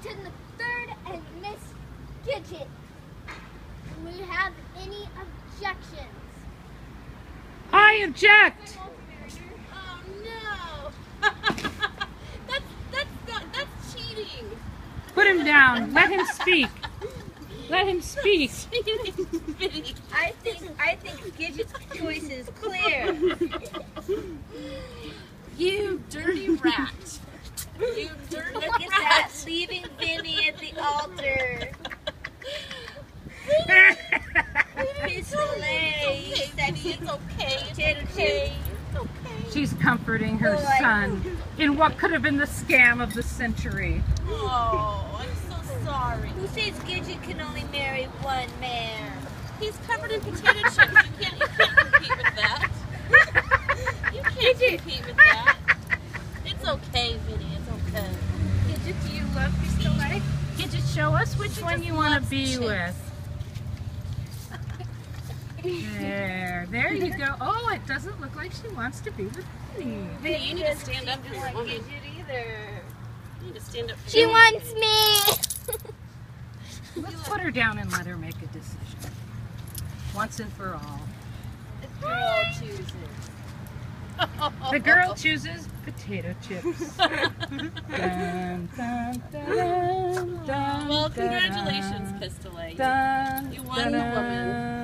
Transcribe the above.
Washington III and Miss Gidget. Do we have any objections? I object. Oh no! that's cheating. Put him down. Let him speak. Let him speak. I think Gidget's choice is clear. You dirty rat. You dirty Look rat. at that, leaving Vinny at the altar. Pistole. It's okay. Potato chip. It's okay. She's comforting her Oh, son in what could have been the scam of the century. Oh, I'm so sorry. Who says Gidget can only marry one man? He's covered in potato chips. You can't compete with that. You can't compete with that. It's okay, Vinny. It's okay. Gidget, do you love Pistole? Gidget, show us which She one just you want loves to be chips. with. There you go. Oh, it doesn't look like she wants to be with me. Vinny, you need to stand up for your woman. Gidget either. You need to stand up for She your wants me. Let's put her down and let her make a decision. Once and for all. The girl chooses. The girl chooses potato chips. Dun, dun, dun, dun, Well, dun, congratulations, Pistole. dun, You won the woman.